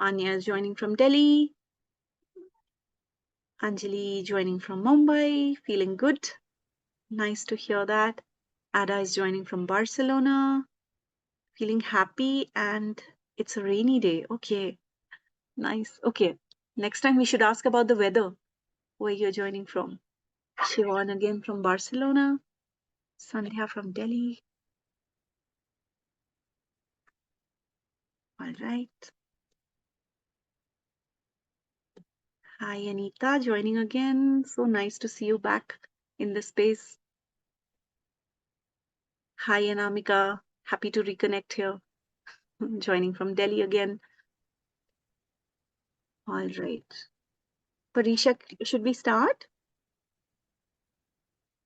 Anya is joining from Delhi. Anjali joining from Mumbai. Feeling good. Nice to hear that. Ada is joining from Barcelona. Feeling happy, and it's a rainy day. Okay, nice. Okay, next time we should ask about the weather, where you're joining from. Shivan again from Barcelona. Sandhya from Delhi. All right. Hi, Anita, joining again. So nice to see you back in the space. Hi, Anamika. Happy to reconnect here. Joining from Delhi again. All right. Parisha, should we start?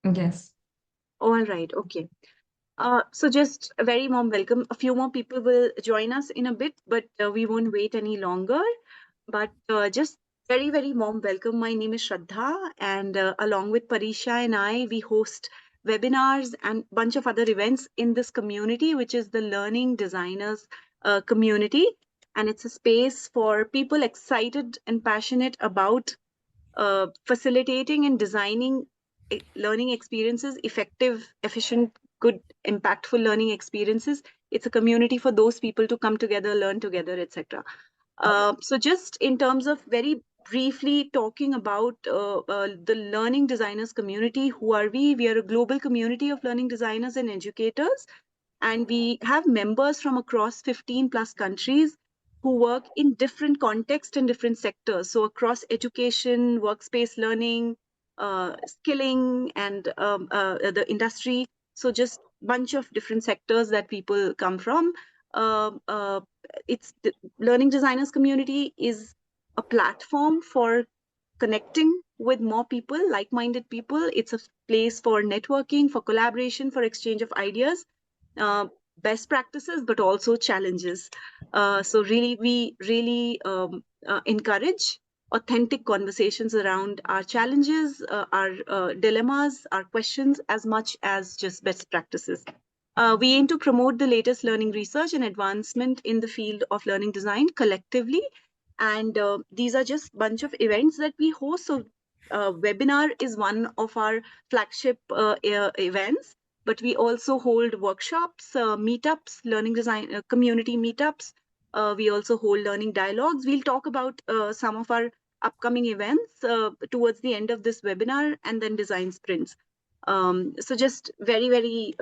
Yes. All right. Okay. So just a very warm welcome. A few more people will join us in a bit, but we won't wait any longer. But just very, very warm welcome. My name is Shraddha, and along with Parisha and I, we host webinars and bunch of other events in this community, which is the Learning Designers community. And it's a space for people excited and passionate about facilitating and designing learning experiences, effective, efficient, good, impactful learning experiences. It's a community for those people to come together, learn together, etc. So, just in terms of very briefly talking about the learning designers community, who are we? We are a global community of learning designers and educators, and we have members from across 15 plus countries who work in different contexts and different sectors. So across education, workspace learning, skilling, and the industry. So just bunch of different sectors that people come from. It's the learning designers community is a platform for connecting with more people, like-minded people. It's a place for networking, for collaboration, for exchange of ideas, uh, best practices, but also challenges. So really, we really encourage authentic conversations around our challenges, our dilemmas, our questions, as much as just best practices. We aim to promote the latest learning research and advancement in the field of learning design collectively. And these are just bunch of events that we host. So webinar is one of our flagship events, but we also hold workshops, meetups, learning design community meetups. We also hold learning dialogues. We'll talk about some of our upcoming events towards the end of this webinar, and then design sprints. So just very, very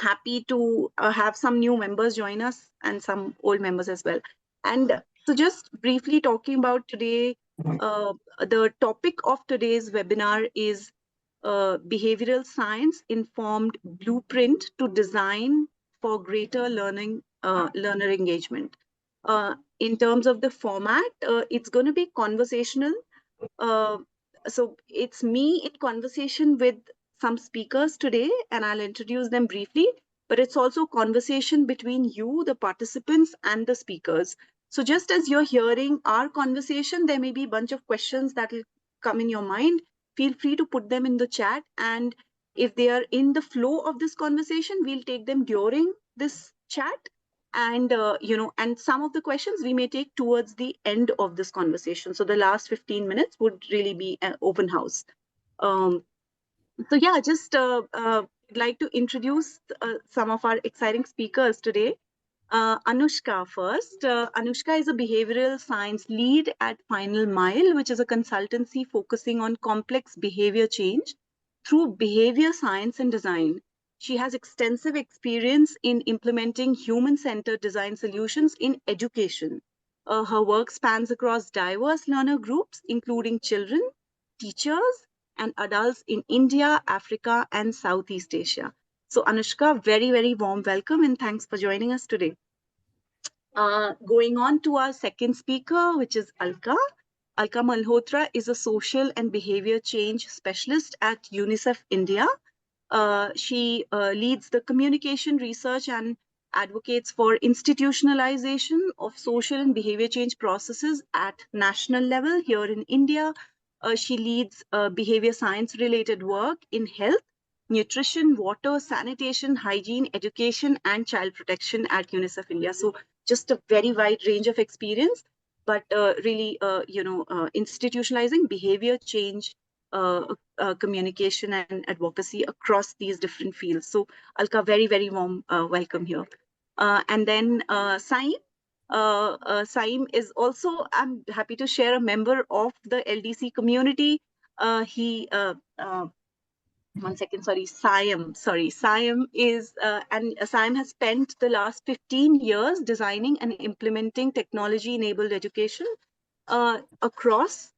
happy to have some new members join us and some old members as well. And so just briefly talking about today, the topic of today's webinar is behavioral science informed blueprint to design for greater learner engagement. In terms of the format, it's going to be conversational. uh, so it's me in conversation with some speakers today, and I'll introduce them briefly. But it's also conversation between you, the participants, and the speakers. So just as you're hearing our conversation, there may be a bunch of questions that will come in your mind. Feel free to put them in the chat, and if they are in the flow of this conversation, we'll take them during this chat. And and some of the questions we may take towards the end of this conversation. So the last 15 minutes would really be an open house. um, so yeah, just I'd like to introduce some of our exciting speakers today. Anushka first. Anushka is a behavioral science lead at Final Mile, which is a consultancy focusing on complex behavior change through behavior science and design. She has extensive experience in implementing human-centered design solutions in education. Her work spans across diverse learner groups, including children, teachers, and adults in India, Africa, and Southeast Asia. So, Anushka, very, very warm welcome and thanks for joining us today. Going on to our second speaker, which is Alka. Alka Malhotra is a social and behavior change specialist at UNICEF India. She leads the communication research and advocates for institutionalization of social and behavior change processes at national level here in India. She leads behavior science related work in health, nutrition, water, sanitation, hygiene, education, and child protection at UNICEF India. So just a very wide range of experience, but really, institutionalizing behavior change, communication and advocacy across these different fields. So Alka, very, very warm welcome here. And then Saim. Saim is also, I'm happy to share, a member of the LDC community. He one second, sorry, Siam is, and Siam has spent the last 15 years designing and implementing technology-enabled education across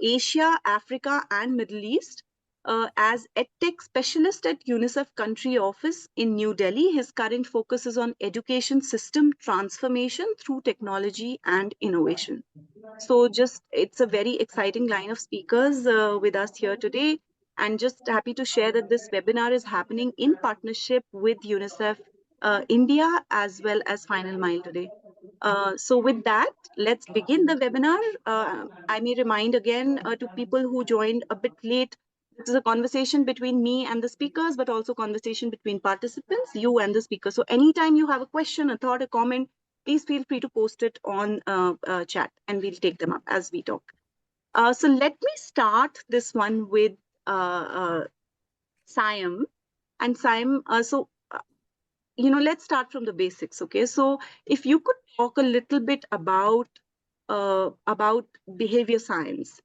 Asia, Africa, and Middle East. As EdTech specialist at UNICEF country office in New Delhi, his current focus is on education system transformation through technology and innovation. So just, it's a very exciting line of speakers with us here today. And just happy to share that this webinar is happening in partnership with UNICEF India as well as Final Mile today. So with that, let's begin the webinar. I may remind again to people who joined a bit late, this is a conversation between me and the speakers, but also conversation between participants, you and the speaker. So anytime you have a question, a thought, a comment, please feel free to post it on chat and we'll take them up as we talk. So let me start this one with Siam. And Siam, let's start from the basics, okay? So if you could talk a little bit about behavior science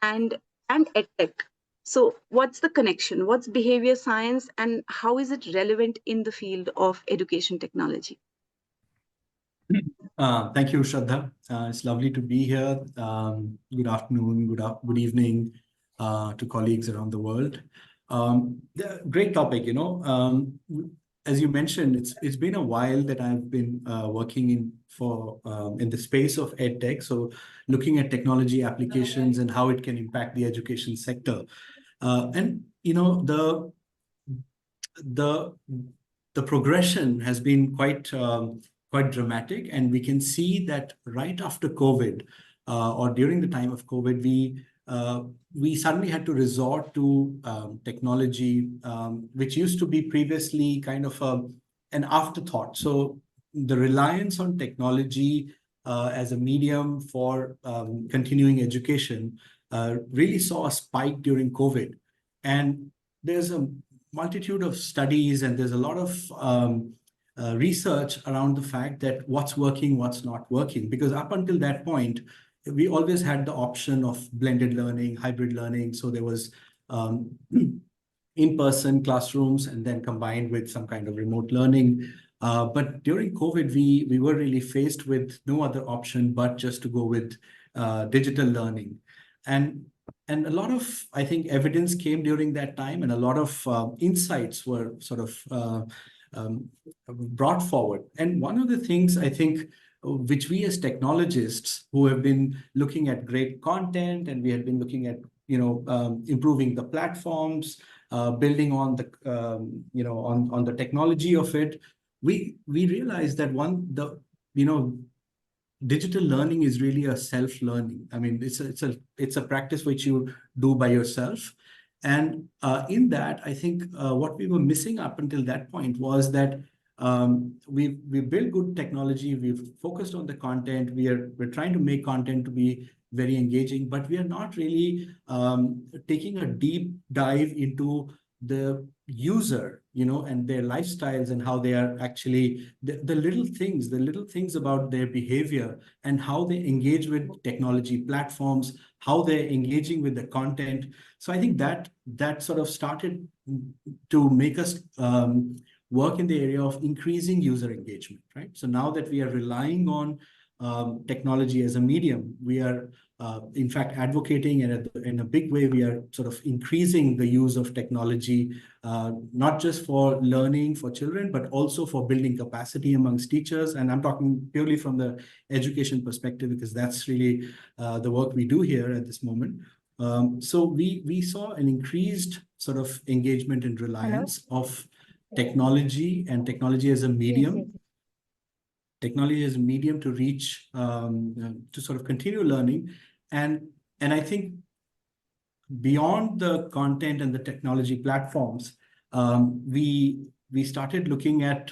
and edtech. So what's the connection? What's behavior science and how is it relevant in the field of education technology? Thank you, Shraddha. It's lovely to be here. Good afternoon, good evening to colleagues around the world. Great topic, as you mentioned, it's been a while that I've been working in the space of EdTech. So looking at technology applications and how it can impact the education sector. The progression has been quite dramatic, and we can see that right after COVID or during the time of COVID, we suddenly had to resort to technology, which used to be previously kind of an afterthought. So the reliance on technology as a medium for continuing education really saw a spike during COVID. And there's a multitude of studies and there's a lot of research around the fact that what's working, what's not working. Because up until that point, we always had the option of blended learning, hybrid learning. So there was in-person classrooms and then combined with some kind of remote learning. But during COVID, we were really faced with no other option but just to go with digital learning. And a lot of, I think, evidence came during that time, and a lot of insights were sort of brought forward. And one of the things I think which we as technologists who have been looking at great content, and we had been looking at improving the platforms, building on the on the technology of it, we realized that digital learning is really a self-learning. I mean, it's a practice which you do by yourself. And in that, I think what we were missing up until that point was that we built good technology. We've focused on the content. We're trying to make content to be very engaging, but we are not really taking a deep dive into the user, and their lifestyles and how they are actually the little things about their behavior and how they engage with technology platforms, how they're engaging with the content. So I think that sort of started to make us work in the area of increasing user engagement, right? So now that we are relying on technology as a medium, we are in fact advocating, and in a big way, we are sort of increasing the use of technology, not just for learning for children, but also for building capacity amongst teachers. And I'm talking purely from the education perspective, because that's really the work we do here at this moment. So we saw an increased sort of engagement and reliance of technology and technology as a medium. Yes. Technology as a medium to reach, to sort of continue learning. And I think beyond the content and the technology platforms, we started looking at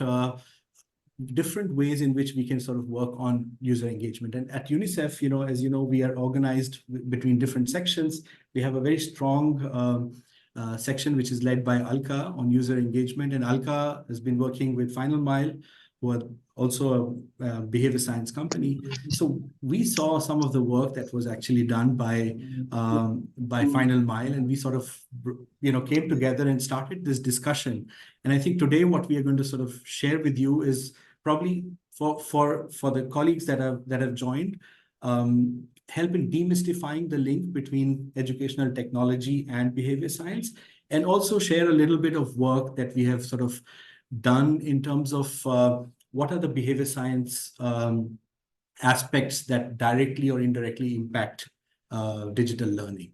different ways in which we can sort of work on user engagement. And at UNICEF, as you know, we are organized between different sections. We have a very strong section which is led by Alka on user engagement, and Alka has been working with Final Mile, who are also a behavior science company. So we saw some of the work that was actually done by Final Mile, and we sort of came together and started this discussion. And I think today what we are going to sort of share with you is probably for the colleagues that have joined, help in demystifying the link between educational technology and behavior science, and also share a little bit of work that we have sort of done in terms of what are the behavior science aspects that directly or indirectly impact digital learning.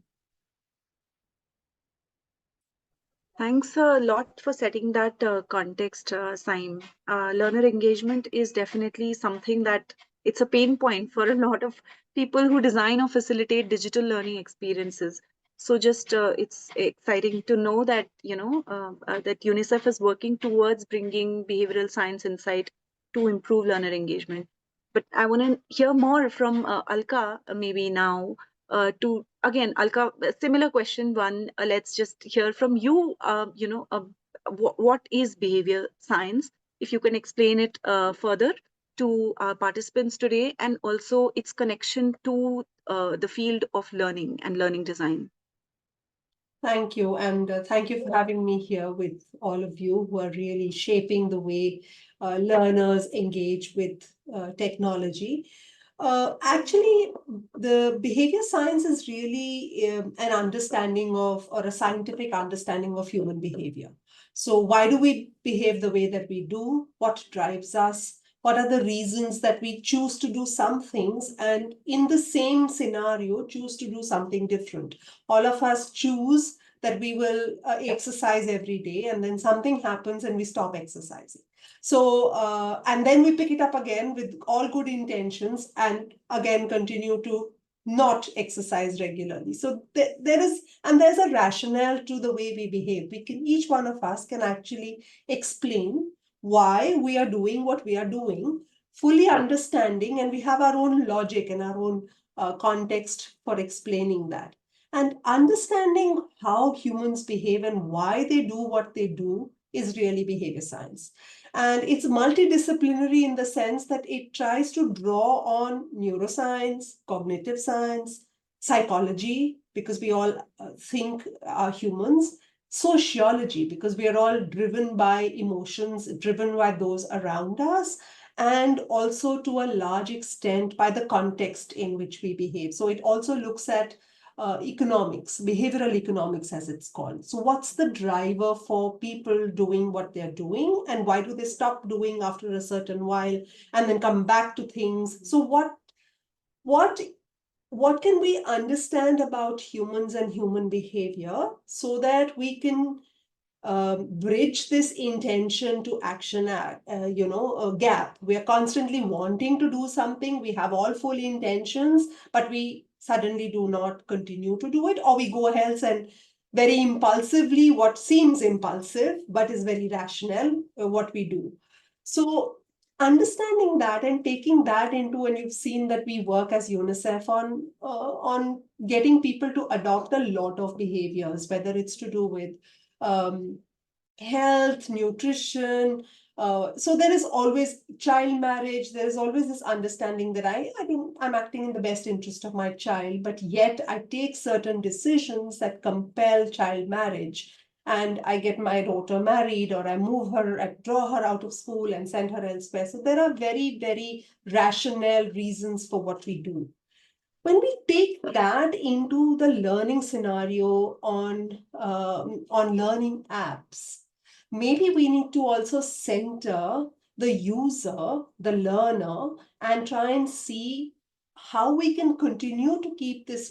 Thanks a lot for setting that context, Saim. Learner engagement is definitely something that it's a pain point for a lot of people who design or facilitate digital learning experiences. So just it's exciting to know that that UNICEF is working towards bringing behavioral science insight to improve learner engagement. But I want to hear more from Alka maybe now to again Alka, a similar question one, let's just hear from you. What is behavior science, if you can explain it further to our participants today, and also its connection to the field of learning and learning design. Thank you. And thank you for having me here with all of you who are really shaping the way learners engage with technology. Actually, the behavior science is really an understanding of, or a scientific understanding of human behavior. So why do we behave the way that we do? What drives us? What are the reasons that we choose to do some things, and in the same scenario, choose to do something different? All of us choose that we will exercise every day, and then something happens and we stop exercising. So, and then we pick it up again with all good intentions and again continue to not exercise regularly. So there's a rationale to the way we behave. Each one of us can actually explain why we are doing what we are doing, fully understanding, and we have our own logic and our own context for explaining that. And understanding how humans behave and why they do what they do is really behavior science. And it's multidisciplinary in the sense that it tries to draw on neuroscience, cognitive science, psychology, because we all think are humans, sociology, because we are all driven by emotions, driven by those around us, and also to a large extent by the context in which we behave. So it also looks at economics, behavioral economics as it's called. So what's the driver for people doing what they're doing, and why do they stop doing after a certain while and then come back to things? So what can we understand about humans and human behavior so that we can bridge this intention to action gap? We are constantly wanting to do something, we have all full intentions, but we suddenly do not continue to do it, or we go ahead and very impulsively, what seems impulsive but is very rational, what we do. So understanding that and taking that into, and you've seen that we work as UNICEF on getting people to adopt a lot of behaviors, whether it's to do with health, nutrition. So there is always child marriage. There is always this understanding that I'm acting in the best interest of my child, but yet I take certain decisions that compel child marriage. And I get my daughter married, or I move her, I draw her out of school and send her elsewhere. So there are very, very rational reasons for what we do. When we take that into the learning scenario on learning apps, maybe we need to also center the user, the learner, and try and see how we can continue to keep this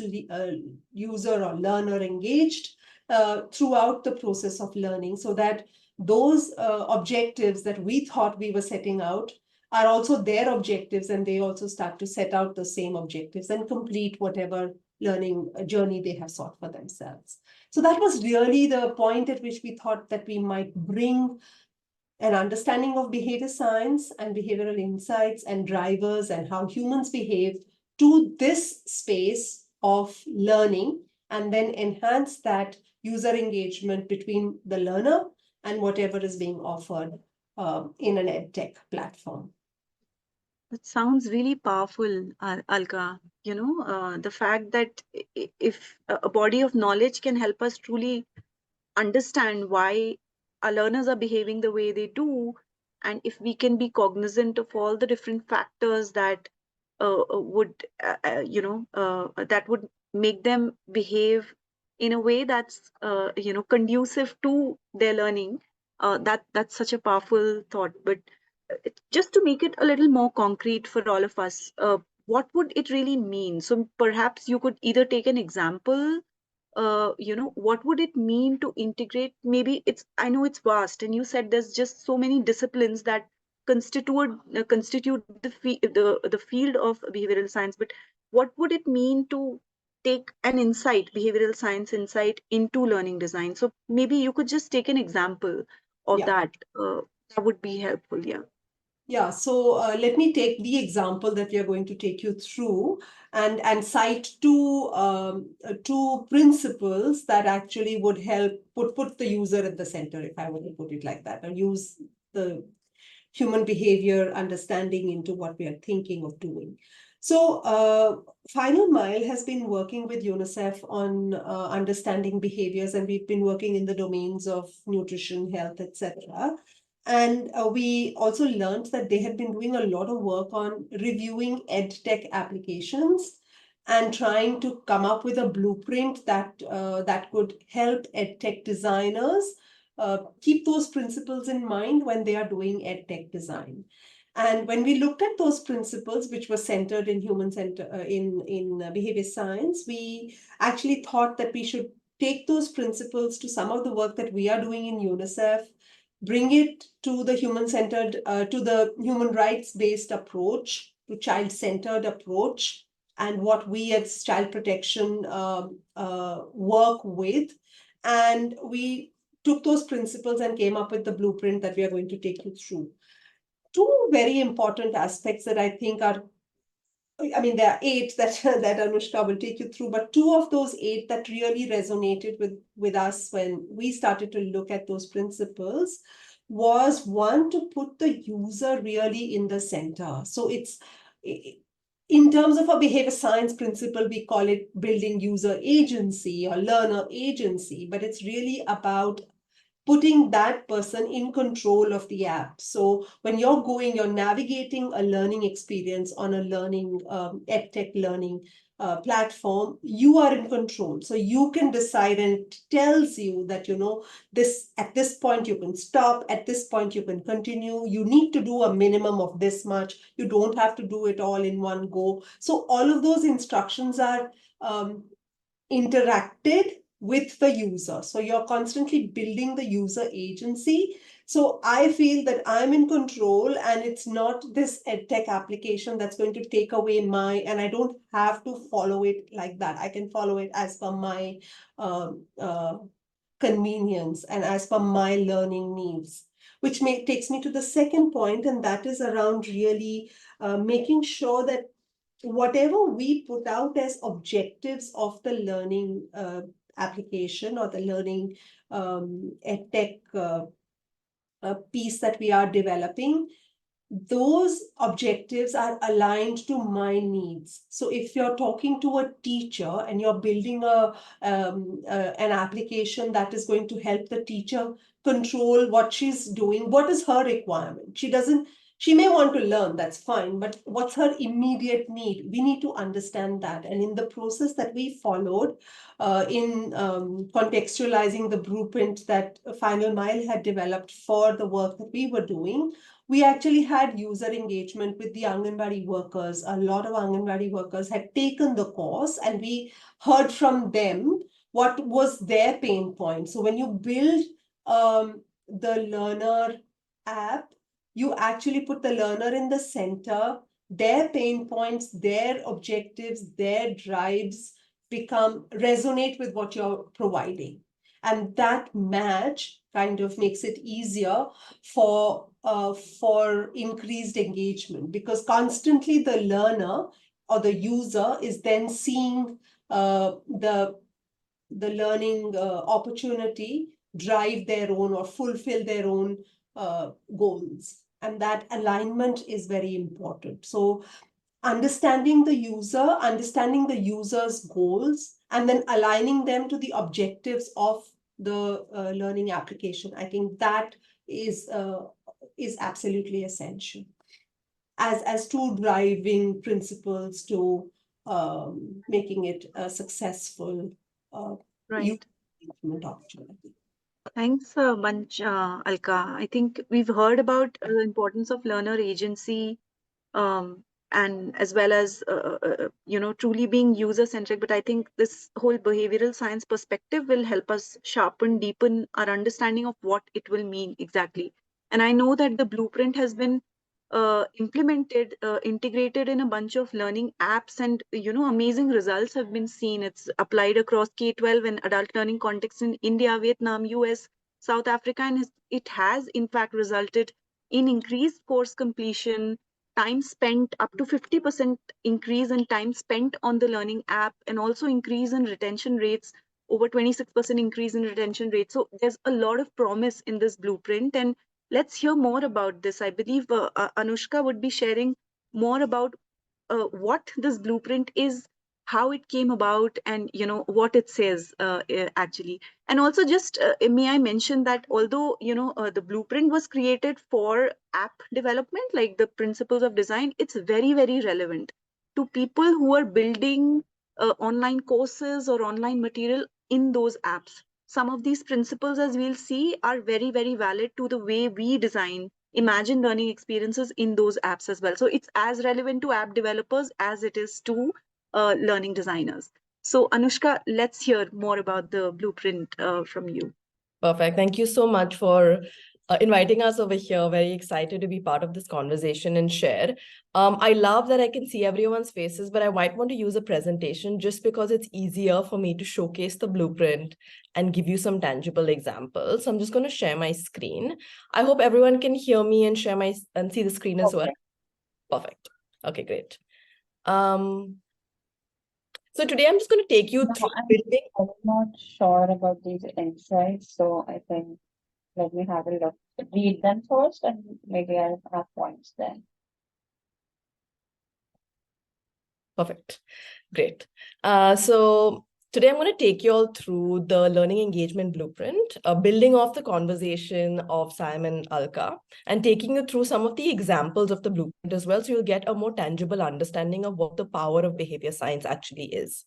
user or learner engaged throughout the process of learning, so that those objectives that we thought we were setting out are also their objectives, and they also start to set out the same objectives and complete whatever learning journey they have sought for themselves. So that was really the point at which we thought that we might bring an understanding of behavior science and behavioral insights and drivers and how humans behave to this space of learning, and then enhance that user engagement between the learner and whatever is being offered in an edtech platform. That sounds really powerful, Alka. The fact that if a body of knowledge can help us truly understand why our learners are behaving the way they do, and if we can be cognizant of all the different factors that that would make them behave in a way that's conducive to their learning, that's such a powerful thought. But just to make it a little more concrete for all of us, what would it really mean? So perhaps you could either take an example. What would it mean to integrate? Maybe I know it's vast, and you said there's just so many disciplines that constitute the field of behavioral science. But what would it mean to take an insight, behavioral science insight, into learning design? So maybe you could just take an example of Yeah. that. That would be helpful. Yeah. Yeah, so let me take the example that we are going to take you through, and cite two principles that actually would help put the user at the center, if I were to put it like that, and use the human behavior understanding into what we are thinking of doing. So Final Mile has been working with UNICEF on understanding behaviors, and we've been working in the domains of nutrition, health, etc. And we also learned that they had been doing a lot of work on reviewing EdTech applications and trying to come up with a blueprint that could help EdTech designers keep those principles in mind when they are doing EdTech design. And when we looked at those principles, which were centered in human center in behavior science, we actually thought that we should take those principles to some of the work that we are doing in UNICEF, bring it to the human-centered, to the human rights-based approach, to child-centered approach, and what we as child protection work with. And we took those principles and came up with the blueprint that we are going to take you through. Two very important aspects that I think are, I mean, there are eight that Anushka will take you through, but two of those eight that really resonated with us when we started to look at those principles was, one, to put the user really in the center. So it's, in terms of a behavior science principle, we call it building user agency or learner agency, but it's really about putting that person in control of the app. So when you're navigating a learning experience on a learning edtech learning platform, you are in control. So you can decide, and it tells you that, this, at this point you can stop, at this point you can continue. You need to do a minimum of this much. You don't have to do it all in one go. So all of those instructions are interacted with the user. So you're constantly building the user agency. So I feel that I'm in control, and it's not this edtech application that's going to take away and I don't have to follow it like that. I can follow it as per my convenience and as per my learning needs. Which takes me to the second point, and that is around really making sure that whatever we put out as objectives of the learning application or the learning edtech piece that we are developing, those objectives are aligned to my needs. So if you're talking to a teacher and you're building an application that is going to help the teacher control what she's doing, what is her requirement? She may want to learn, that's fine, but what's her immediate need? We need to understand that. And in the process that we followed in contextualizing the blueprint that Final Mile had developed for the work that we were doing, we actually had user engagement with the Anganwadi workers. A lot of Anganwadi workers had taken the course, and we heard from them what was their pain point. So when you build the learner app, you actually put the learner in the center. Their pain points, their objectives, their drives resonate with what you're providing. And that match kind of makes it easier for increased engagement, because constantly the learner or the user is then seeing the learning opportunity drive their own or fulfill their own goals. And that alignment is very important. So understanding the user, understanding the user's goals, and then aligning them to the objectives of the learning application. I think that is absolutely essential as two driving principles to making it a successful youth Right. engagement opportunity. Thanks a bunch, Alka. I think we've heard about the importance of learner agency, um, and as well as truly being user centric. But I think this whole behavioral science perspective will help us sharpen, deepen our understanding of what it will mean exactly. And I know that the blueprint has been implemented, integrated in a bunch of learning apps, and amazing results have been seen. It's applied across K-12 and adult learning contexts in India, Vietnam, US, South Africa, and it has in fact resulted in increased course completion, time spent up to 50% increase in time spent on the learning app, and also increase in retention rates, over 26% increase in retention rates. So there's a lot of promise in this blueprint, and let's hear more about this. I believe Anushka would be sharing more about what this blueprint is, how it came about, and what it says actually. And also, just may I mention that although the blueprint was created for app development, like the principles of design, it's very very relevant to people who are building online courses or online material in those apps. Some of these principles, as we'll see, are very very valid to the way we design imagine learning experiences in those apps as well. So it's as relevant to app developers as it is to learning designers. So Anushka, let's hear more about the blueprint from you. Perfect. Thank you so much for inviting us over here. Very excited to be part of this conversation and share. I love that I can see everyone's faces, but I might want to use a presentation just because it's easier for me to showcase the blueprint and give you some tangible examples. So I'm just going to share my screen. I hope everyone can hear me and see the screen as well. Perfect. Okay, great. So today I'm just going to take you through building. I'm not sure about these insights, so I think let me have a look. Read them first, and maybe I'll have points then. Perfect. Great. So today I'm going to take you all through the learning engagement blueprint, building off the conversation of Simon and Alka, and taking you through some of the examples of the blueprint as well, so you'll get a more tangible understanding of what the power of behavior science actually is.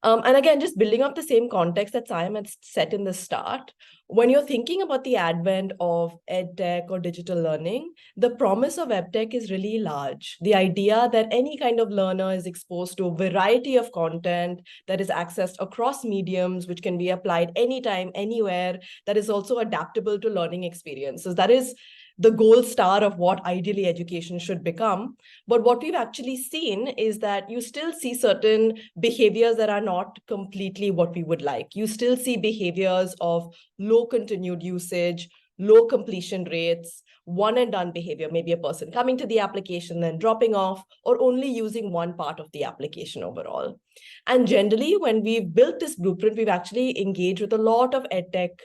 And again, just building up the same context that Simon had set in the start, when you're thinking about the advent of edtech or digital learning, the promise of edtech is really large. The idea that any kind of learner is exposed to a variety of content that is accessed across mediums, which can be applied anytime, anywhere, that is also adaptable to learning experiences. That is the gold star of what ideally education should become. But what we've actually seen is that you still see certain behaviors that are not completely what we would like. You still see behaviors of low continued usage, low completion rates, one and done behavior, maybe a person coming to the application, then dropping off, or only using one part of the application overall. And generally, when we've built this blueprint, we've actually engaged with a lot of edtech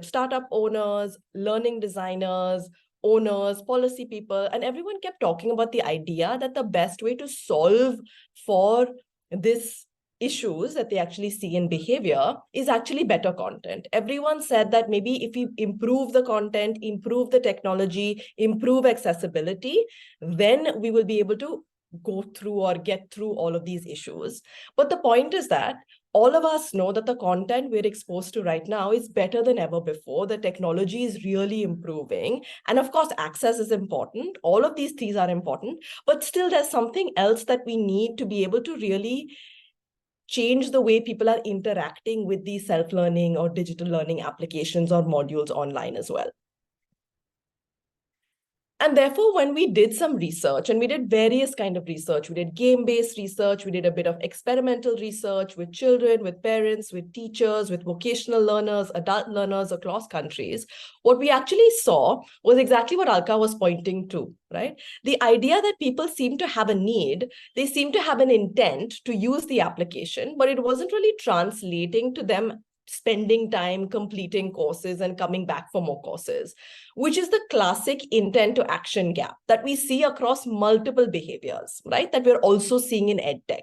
startup owners, learning designers, owners, policy people, and everyone kept talking about the idea that the best way to solve for this issues that they actually see in behavior is actually better content. Everyone said that maybe if we improve the content, improve the technology, improve accessibility, then we will be able to go through or get through all of these issues. But the point is that all of us know that the content we're exposed to right now is better than ever before. The technology is really improving. And of course, access is important. All of these things are important, but still there's something else that we need to be able to really change the way people are interacting with these self-learning or digital learning applications or modules online as well. And therefore, when we did some research, and we did various kind of research, we did game-based research, we did a bit of experimental research with children, with parents, with teachers, with vocational learners, adult learners across countries, what we actually saw was exactly what Alka was pointing to, right? The idea that people seem to have a need, they seem to have an intent to use the application, but it wasn't really translating to them spending time completing courses and coming back for more courses, which is the classic intent to action gap that we see across multiple behaviors, right? That we're also seeing in EdTech.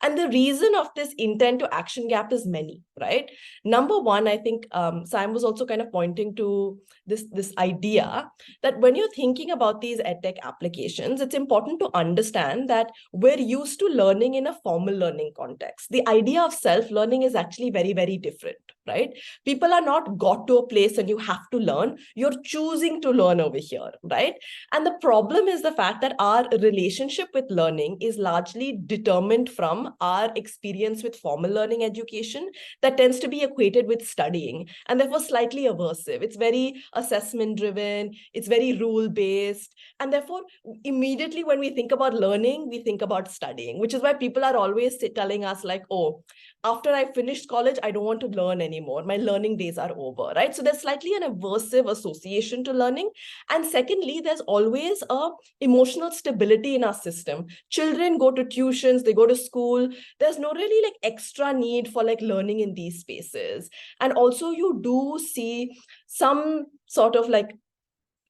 And the reason of this intent to action gap is many, right? Number one, I think Sam was also kind of pointing to this idea that when you're thinking about these EdTech applications, it's important to understand that we're used to learning in a formal learning context. The idea of self-learning is actually very, very different, right? People are not got to a place and you have to learn. You're choosing to learn over here, right? And the problem is the fact that our relationship with learning is largely determined from our experience with formal learning education that tends to be equated with studying and therefore slightly aversive. It's very assessment driven, it's very rule based. And therefore, immediately when we think about learning, we think about studying, which is why people are always telling us like, oh, after I finished college, I don't want to learn anymore. My learning days are over, right? So there's slightly an aversive association to learning. And secondly, there's always a emotional stability in our system. Children go to tuitions, they go to school. There's no really like extra need for like learning in these spaces. And also you do see some sort of like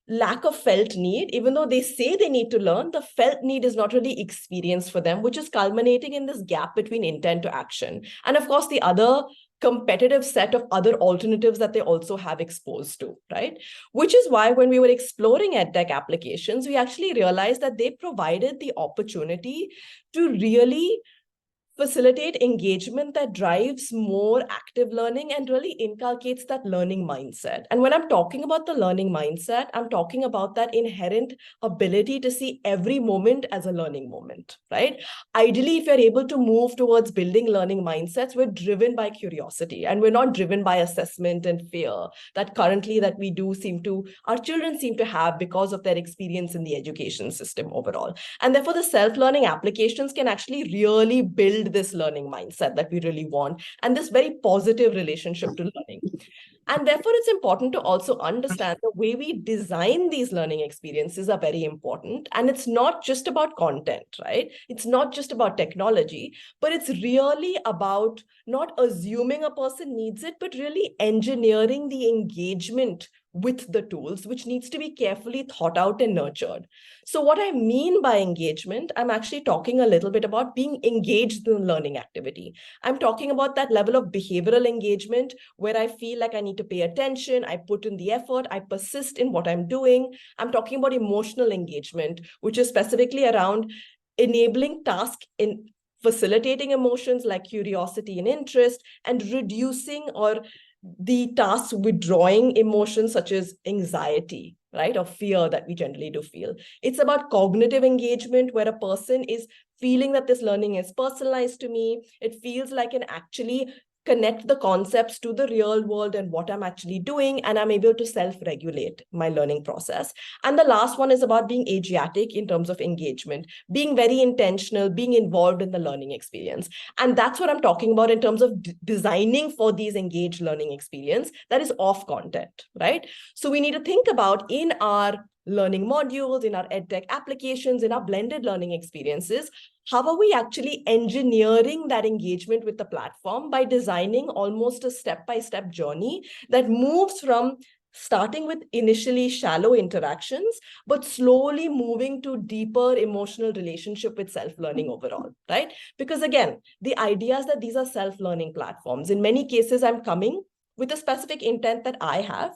lack of felt need. Even though they say they need to learn, the felt need is not really experienced for them, which is culminating in this gap between intent to action. And of course, the other competitive set of other alternatives that they also have exposed to, right? Which is why when we were exploring EdTech applications, we actually realized that they provided the opportunity to really facilitate engagement that drives more active learning and really inculcates that learning mindset. And when I'm talking about the learning mindset, I'm talking about that inherent ability to see every moment as a learning moment, right? Ideally, if you're able to move towards building learning mindsets, we're driven by curiosity and we're not driven by assessment and fear that currently that we do seem to, our children seem to have because of their experience in the education system overall. And therefore, the self-learning applications can actually really build this learning mindset that we really want and this very positive relationship to learning. And therefore, it's important to also understand the way we design these learning experiences are very important. And it's not just about content, right? It's not just about technology, but it's really about not assuming a person needs it, but really engineering the engagement with the tools, which needs to be carefully thought out and nurtured. So what I mean by engagement, I'm actually talking a little bit about being engaged in the learning activity. I'm talking about that level of behavioral engagement where I feel like I need to pay attention, I put in the effort, I persist in what I'm doing. I'm talking about emotional engagement, which is specifically around enabling tasks in facilitating emotions like curiosity and interest and reducing or the tasks withdrawing emotions such as anxiety, right? Or fear that we generally do feel. It's about cognitive engagement where a person is feeling that this learning is personalized to me. It feels like an actually connect the concepts to the real world and what I'm actually doing, and I'm able to self-regulate my learning process. And the last one is about being agiatic in terms of engagement, being very intentional, being involved in the learning experience. And that's what I'm talking about in terms of designing for these engaged learning experience that is off content, right? So we need to think about in our learning modules, in our EdTech applications, in our blended learning experiences, how are we actually engineering that engagement with the platform by designing almost a step-by-step journey that moves from starting with initially shallow interactions, but slowly moving to deeper emotional relationship with self-learning overall, right? Because again, the idea is that these are self-learning platforms. In many cases, I'm coming with a specific intent that I have.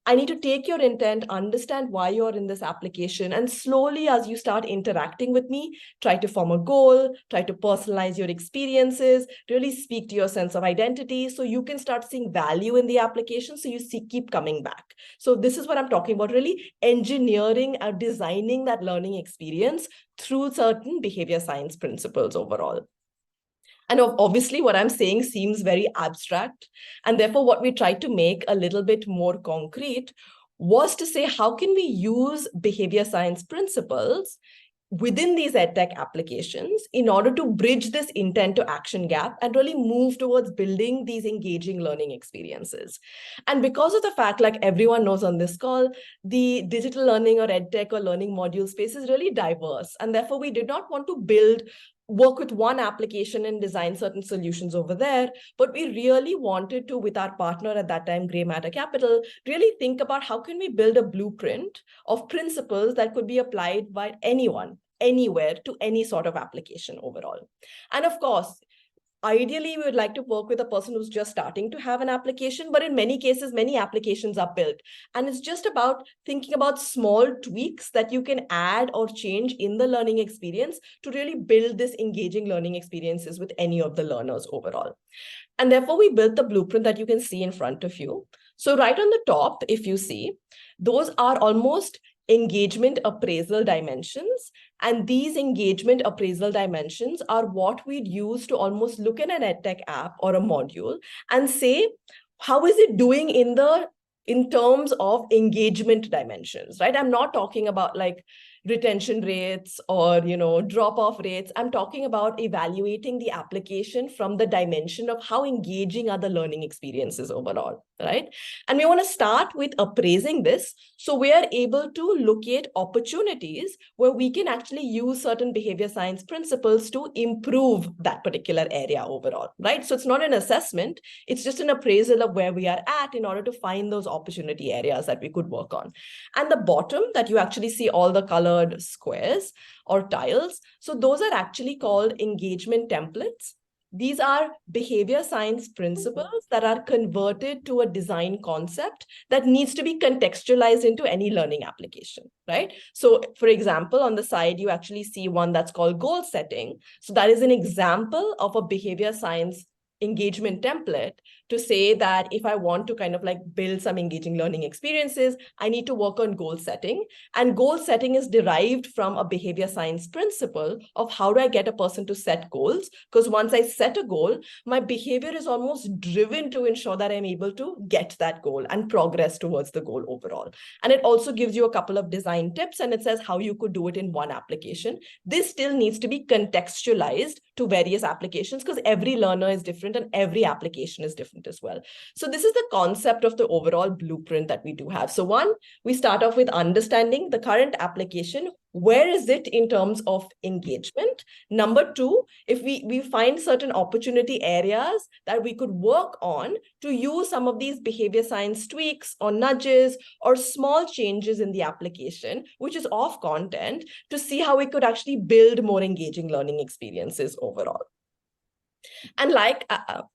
I need to take your intent, understand why you're in this application, and slowly, as you start interacting with me, try to form a goal, try to personalize your experiences, really speak to your sense of identity so you can start seeing value in the application so you keep coming back. So this is what I'm talking about, really engineering and designing that learning experience through certain behavior science principles overall. And obviously, what I'm saying seems very abstract. And therefore, what we try to make a little bit more concrete was to say, how can we use behavior science principles within these edtech applications in order to bridge this intent to action gap and really move towards building these engaging learning experiences. And because of the fact, like everyone knows on this call, the digital learning or edtech or learning module space is really diverse. And therefore, we did not want to work with one application and design certain solutions over there, but we really wanted to, with our partner at that time, Grey Matter Capital, really think about how can we build a blueprint of principles that could be applied by anyone, anywhere, to any sort of application overall. And of course, ideally, we would like to work with a person who's just starting to have an application, but in many cases, many applications are built. And it's just about thinking about small tweaks that you can add or change in the learning experience to really build this engaging learning experiences with any of the learners overall. And therefore, we built the blueprint that you can see in front of you. So right on the top, if you see, those are almost engagement appraisal dimensions. And these engagement appraisal dimensions are what we'd use to almost look at an edtech app or a module and say, how is it doing in terms of engagement dimensions, right? I'm not talking about like retention rates or drop-off rates. I'm talking about evaluating the application from the dimension of how engaging are the learning experiences overall, right? And we want to start with appraising this, so we are able to locate opportunities where we can actually use certain behavior science principles to improve that particular area overall, right? So it's not an assessment, it's just an appraisal of where we are at in order to find those opportunity areas that we could work on. And the bottom that you actually see all the colored squares or tiles, so those are actually called engagement templates. These are behavior science principles that are converted to a design concept that needs to be contextualized into any learning application, right? So for example, on the side, you actually see one that's called goal setting. So that is an example of a behavior science engagement template to say that if I want to kind of like build some engaging learning experiences, I need to work on goal setting. And goal setting is derived from a behavior science principle of how do I get a person to set goals? Because once I set a goal, my behavior is almost driven to ensure that I'm able to get that goal and progress towards the goal overall. And it also gives you a couple of design tips, and it says how you could do it in one application. This still needs to be contextualized to various applications because every learner is different and every application is different as well. So this is the concept of the overall blueprint that we do have. So one, we start off with understanding the current application. Where is it in terms of engagement? Number two, if we find certain opportunity areas that we could work on to use some of these behavior science tweaks or nudges or small changes in the application, which is off content, to see how we could actually build more engaging learning experiences overall. And like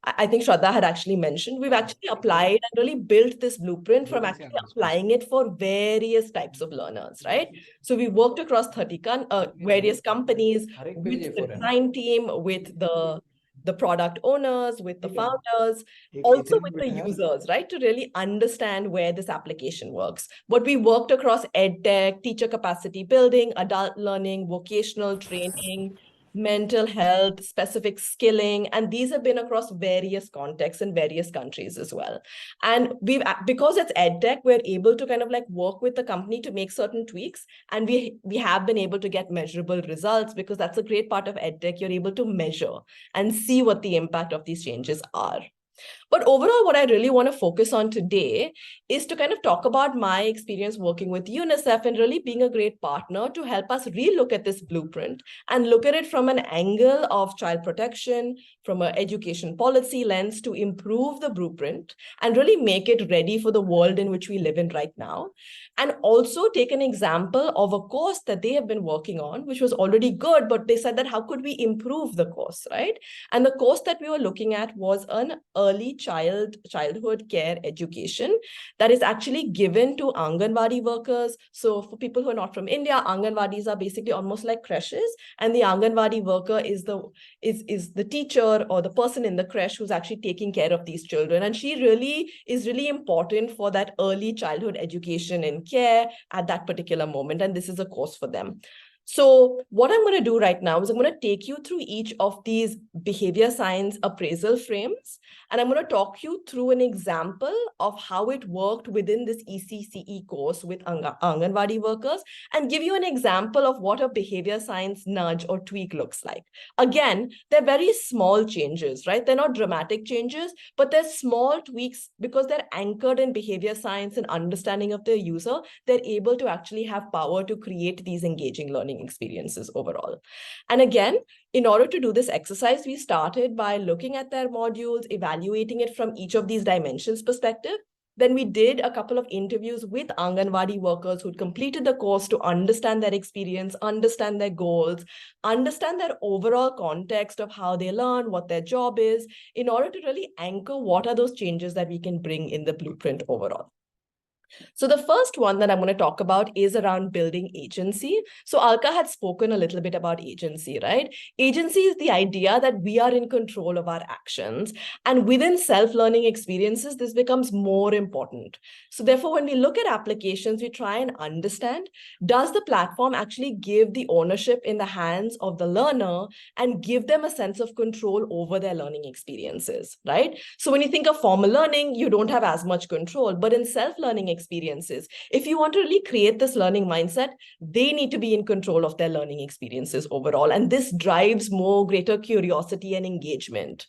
I think Shraddha had actually mentioned, we've actually applied and really built this blueprint from actually applying it for various types of learners, right? So we worked across 30 various companies with the design team, with the product owners, with the founders, also with the users, right? To really understand where this application works. But we worked across EdTech, teacher capacity building, adult learning, vocational training, mental health, specific skilling, and these have been across various contexts in various countries as well. And because it's EdTech, we're able to kind of like work with the company to make certain tweaks, and we have been able to get measurable results, because that's a great part of EdTech. You're able to measure and see what the impact of these changes are. But overall, what I really want to focus on today is to kind of talk about my experience working with UNICEF and really being a great partner to help us relook at this blueprint and look at it from an angle of child protection, from an education policy lens, to improve the blueprint and really make it ready for the world in which we live in right now. And also take an example of a course that they have been working on, which was already good, but they said that how could we improve the course, right? And the course that we were looking at was an early childhood care education that is actually given to Anganwadi workers. So for people who are not from India, Anganwadis are basically almost like creches, and the Anganwadi worker is the teacher or the person in the creche who's actually taking care of these children. And she really is really important for that early childhood education and care at that particular moment. And this is a course for them. So what I'm going to do right now is I'm going to take you through each of these behavior science appraisal frames, and I'm going to talk you through an example of how it worked within this ECCE course with Anganwadi workers, and give you an example of what a behavior science nudge or tweak looks like. Again, they're very small changes, right? They're not dramatic changes, but they're small tweaks because they're anchored in behavior science and understanding of the user. They're able to actually have power to create these engaging learning experiences overall. And again, in order to do this exercise, we started by looking at their modules, evaluating it from each of these dimensions perspective. Then we did a couple of interviews with Anganwadi workers who'd completed the course to understand their experience, understand their goals, understand their overall context of how they learn, what their job is, in order to really anchor what are those changes that we can bring in the blueprint overall. So the first one that I'm going to talk about is around building agency. So Alka had spoken a little bit about agency, right? Agency is the idea that we are in control of our actions. And within self-learning experiences, this becomes more important. So therefore, when we look at applications, we try and understand, does the platform actually give the ownership in the hands of the learner and give them a sense of control over their learning experiences, right? So when you think of formal learning, you don't have as much control, but in self-learning experiences, if you want to really create this learning mindset, they need to be in control of their learning experiences overall. And this drives more greater curiosity and engagement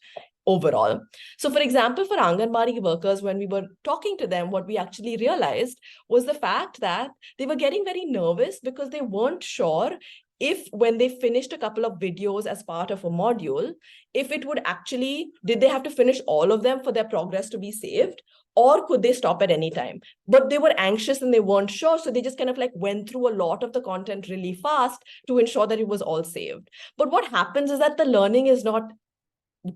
overall. So for example, for Anganwadi workers, when we were talking to them, what we actually realized was the fact that they were getting very nervous because they weren't sure if when they finished a couple of videos as part of a module, if it would actually, did they have to finish all of them for their progress to be saved? Or could they stop at any time? But they were anxious and they weren't sure. So they just kind of like went through a lot of the content really fast to ensure that it was all saved. But what happens is that the learning is not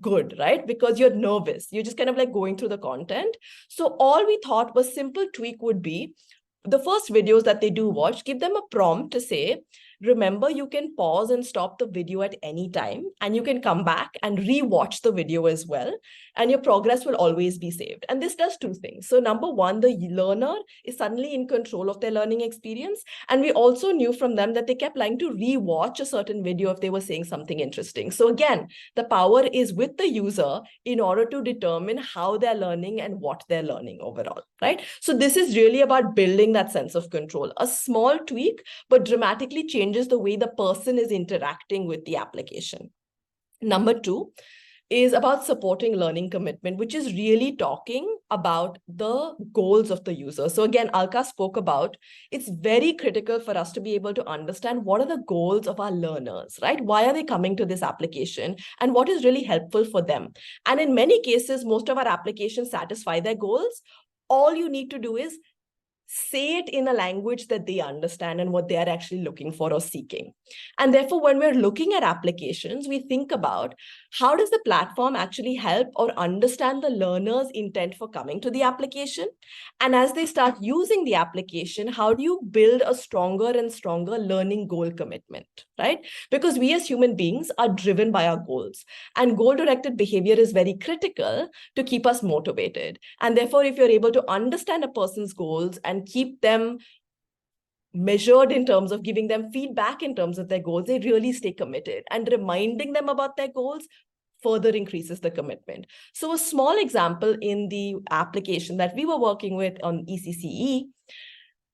good, right? Because you're nervous. You're just kind of like going through the content. So all we thought was simple tweak would be the first videos that they do watch, give them a prompt to say, remember, you can pause and stop the video at any time, and you can come back and re-watch the video as well, and your progress will always be saved. And this does two things. So number one, the learner is suddenly in control of their learning experience. And we also knew from them that they kept liking to re-watch a certain video if they were saying something interesting. So again, the power is with the user in order to determine how they're learning and what they're learning overall, right? So this is really about building that sense of control. A small tweak, but dramatically changes the way the person is interacting with the application. Number two is about supporting learning commitment, which is really talking about the goals of the user. So again, Alka spoke about, it's very critical for us to be able to understand what are the goals of our learners, right? Why are they coming to this application and what is really helpful for them? And in many cases, most of our applications satisfy their goals. All you need to do is say it in a language that they understand and what they are actually looking for or seeking. And therefore, when we're looking at applications, we think about how does the platform actually help or understand the learner's intent for coming to the application? And as they start using the application, how do you build a stronger and stronger learning goal commitment, right? Because we as human beings are driven by our goals, and goal-directed behavior is very critical to keep us motivated. And therefore, if you're able to understand a person's goals and keep them measured in terms of giving them feedback in terms of their goals, they really stay committed. And reminding them about their goals further increases the commitment. So a small example in the application that we were working with on ECCE,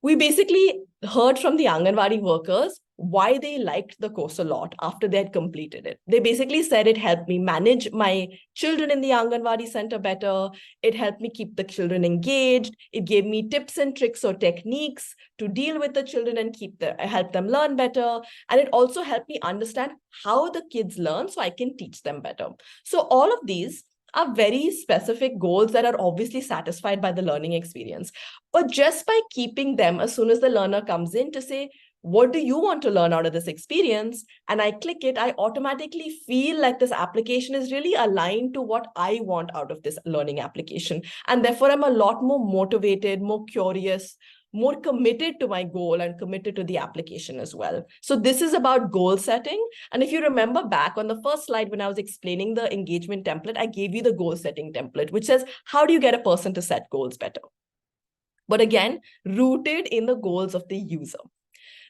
we basically heard from the Anganwadi workers why they liked the course a lot after they had completed it. They basically said it helped me manage my children in the Anganwadi center better. It helped me keep the children engaged. It gave me tips and tricks or techniques to deal with the children and help them learn better. And it also helped me understand how the kids learn so I can teach them better. So all of these are very specific goals that are obviously satisfied by the learning experience. But just by keeping them as soon as the learner comes in to say, what do you want to learn out of this experience? And I click it, I automatically feel like this application is really aligned to what I want out of this learning application. And therefore, I'm a lot more motivated, more curious, more committed to my goal and committed to the application as well. So this is about goal setting. And if you remember back on the first slide, when I was explaining the engagement template, I gave you the goal setting template, which says, how do you get a person to set goals better? But again, rooted in the goals of the user.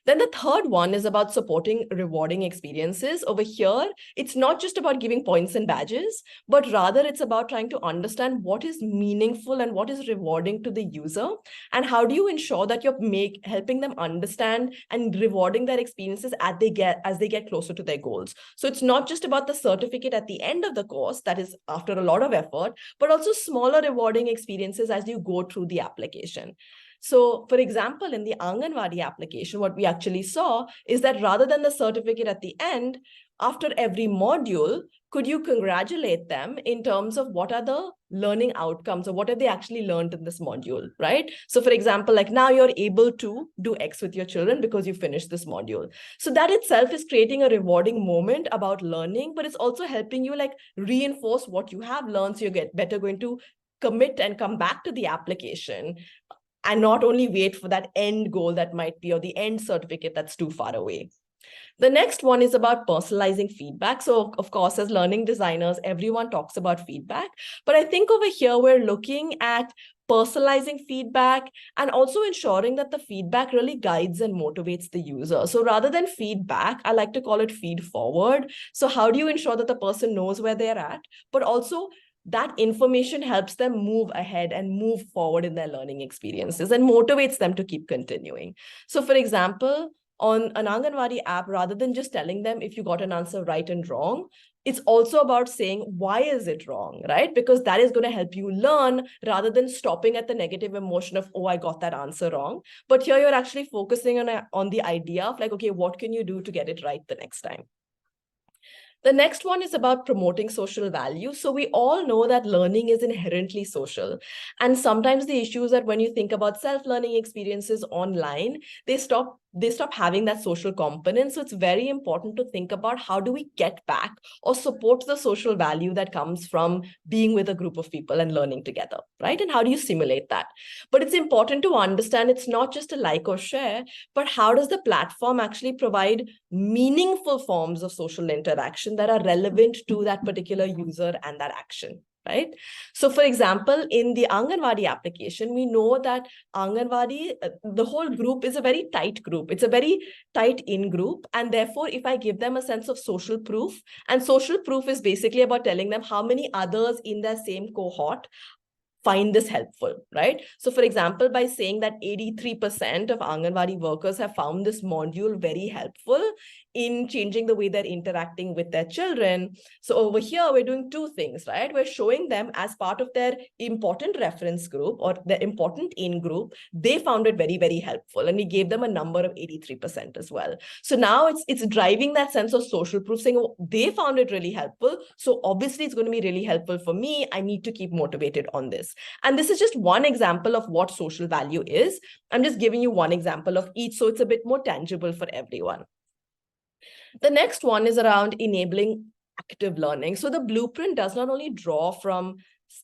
Then the third one is about supporting rewarding experiences. Over here, it's not just about giving points and badges, but rather it's about trying to understand what is meaningful and what is rewarding to the user, and how do you ensure that you're helping them understand and rewarding their experiences as they get closer to their goals. So it's not just about the certificate at the end of the course, that is after a lot of effort, but also smaller rewarding experiences as you go through the application. So, for example, in the Anganwadi application, what we actually saw is that rather than the certificate at the end, after every module, could you congratulate them in terms of what are the learning outcomes or what have they actually learned in this module, right? So, for example, like now you're able to do X with your children because you finished this module. So that itself is creating a rewarding moment about learning, but it's also helping you like reinforce what you have learned, so you get better going to commit and come back to the application and not only wait for that end goal that might be, or the end certificate that's too far away. The next one is about personalizing feedback. So, of course, as learning designers, everyone talks about feedback. But I think over here, we're looking at personalizing feedback and also ensuring that the feedback really guides and motivates the user. So rather than feedback, I like to call it feed forward. So how do you ensure that the person knows where they're at, but also that information helps them move ahead and move forward in their learning experiences and motivates them to keep continuing. So for example, on an Anganwadi app, rather than just telling them if you got an answer right and wrong, it's also about saying, why is it wrong, right? Because that is going to help you learn rather than stopping at the negative emotion of, oh, I got that answer wrong. But here you're actually focusing on the idea of like, okay, what can you do to get it right the next time? The next one is about promoting social value. So we all know that learning is inherently social. And sometimes the issue is that when you think about self-learning experiences online, they stop having that social component. So it's very important to think about how do we get back or support the social value that comes from being with a group of people and learning together, right? And how do you simulate that? But it's important to understand it's not just a like or share, but how does the platform actually provide meaningful forms of social interaction that are relevant to that particular user and that action, right? So for example, in the Anganwadi application, we know that Anganwadi, the whole group is a very tight group. It's a very tight in group. And therefore, if I give them a sense of social proof, and social proof is basically about telling them how many others in their same cohort find this helpful, right? So for example, by saying that 83% of Anganwadi workers have found this module very helpful in changing the way they're interacting with their children. So over here, we're doing two things, right? We're showing them as part of their important reference group or their important in group, they found it very, very helpful. And we gave them a number of 83% as well. So now it's driving that sense of social proof, saying, oh, they found it really helpful. So obviously it's going to be really helpful for me. I need to keep motivated on this. And this is just one example of what social value is. I'm just giving you one example of each, so it's a bit more tangible for everyone. The next one is around enabling active learning. So the blueprint does not only draw from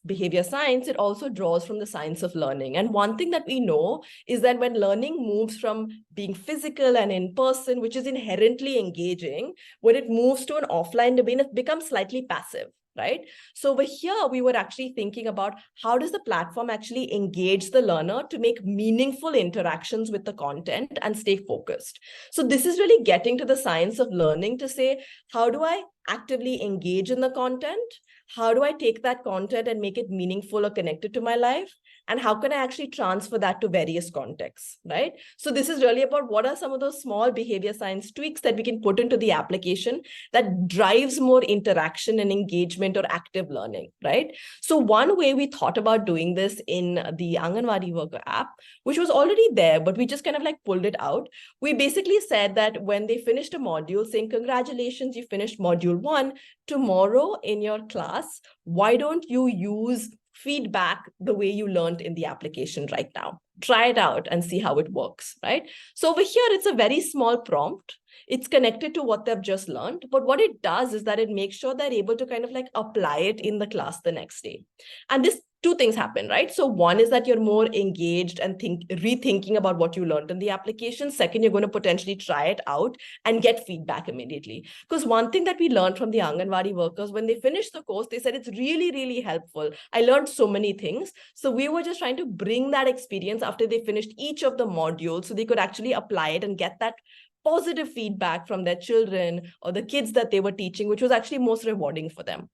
behavior science, it also draws from the science of learning. And one thing that we know is that when learning moves from being physical and in person, which is inherently engaging, when it moves to an offline domain, it becomes slightly passive, right? So over here, we were actually thinking about how does the platform actually engage the learner to make meaningful interactions with the content and stay focused. So this is really getting to the science of learning to say, how do I actively engage in the content? How do I take that content and make it meaningful or connected to my life? And how can I actually transfer that to various contexts, right? So this is really about what are some of those small behavior science tweaks that we can put into the application that drives more interaction and engagement or active learning, right? So one way we thought about doing this in the Anganwadi Worker app, which was already there, but we just kind of like pulled it out. We basically said that when they finished a module, saying, congratulations, you finished module 1, tomorrow in your class, why don't you use feedback the way you learned in the application right now? Try it out and see how it works, right? So over here, it's a very small prompt. It's connected to what they've just learned. But what it does is that it makes sure they're able to kind of like apply it in the class the next day. And this two things happen, right? So one is that you're more engaged and rethinking about what you learned in the application. Second, you're going to potentially try it out and get feedback immediately. Because one thing that we learned from the Anganwadi workers, when they finished the course, they said it's really, really helpful. I learned so many things. So we were just trying to bring that experience after they finished each of the modules so they could actually apply it and get that positive feedback from their children or the kids that they were teaching, which was actually most rewarding for them.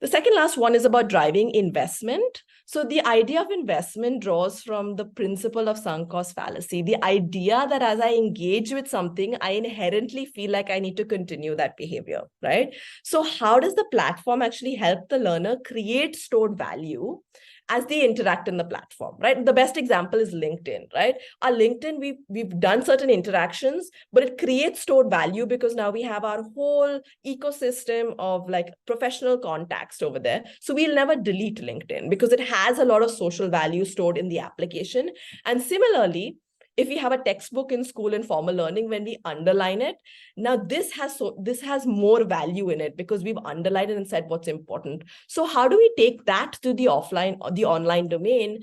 The second last one is about driving investment. So the idea of investment draws from the principle of sunk cost fallacy, the idea that as I engage with something, I inherently feel like I need to continue that behavior, right? So how does the platform actually help the learner create stored value as they interact in the platform, right? The best example is LinkedIn, right? Our LinkedIn, we've done certain interactions, but it creates stored value because now we have our whole ecosystem of like professional context over there. So we'll never delete LinkedIn because it has a lot of social value stored in the application. And similarly, if we have a textbook in school in formal learning, when we underline it, now this has more value in it because we've underlined it and said what's important. So how do we take that to the offline or the online domain?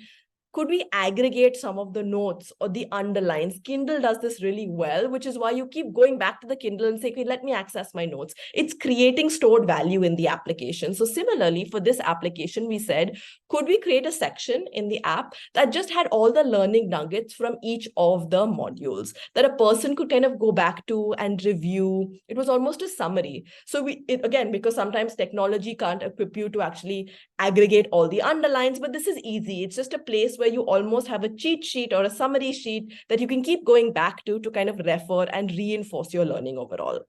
Could we aggregate some of the notes or the underlines? Kindle does this really well, which is why you keep going back to the Kindle and say, okay, let me access my notes. It's creating stored value in the application. So similarly, for this application, we said, could we create a section in the app that just had all the learning nuggets from each of the modules that a person could kind of go back to and review? It was almost a summary. So again, because sometimes technology can't equip you to actually aggregate all the underlines, but this is easy. It's just a place where you almost have a cheat sheet or a summary sheet that you can keep going back to kind of refer and reinforce your learning overall.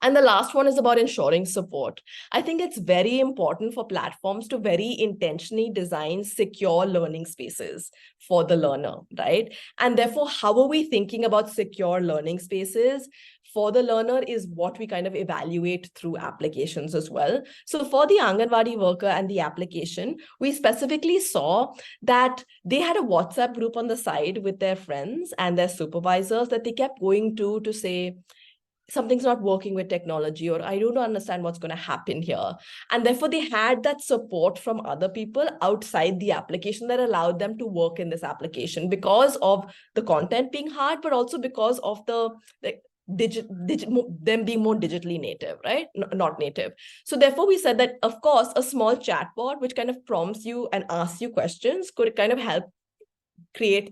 And the last one is about ensuring support. I think it's very important for platforms to very intentionally design secure learning spaces for the learner, right? And therefore, how are we thinking about secure learning spaces for the learner is what we kind of evaluate through applications as well. So for the Anganwadi worker and the application, we specifically saw that they had a WhatsApp group on the side with their friends and their supervisors that they kept going to say, something's not working with technology, or I don't understand what's going to happen here. And therefore, they had that support from other people outside the application that allowed them to work in this application because of the content being hard, but also because of the them being more digitally native, right? Not native. So therefore, we said that, of course, a small chatbot, which kind of prompts you and asks you questions, could kind of help create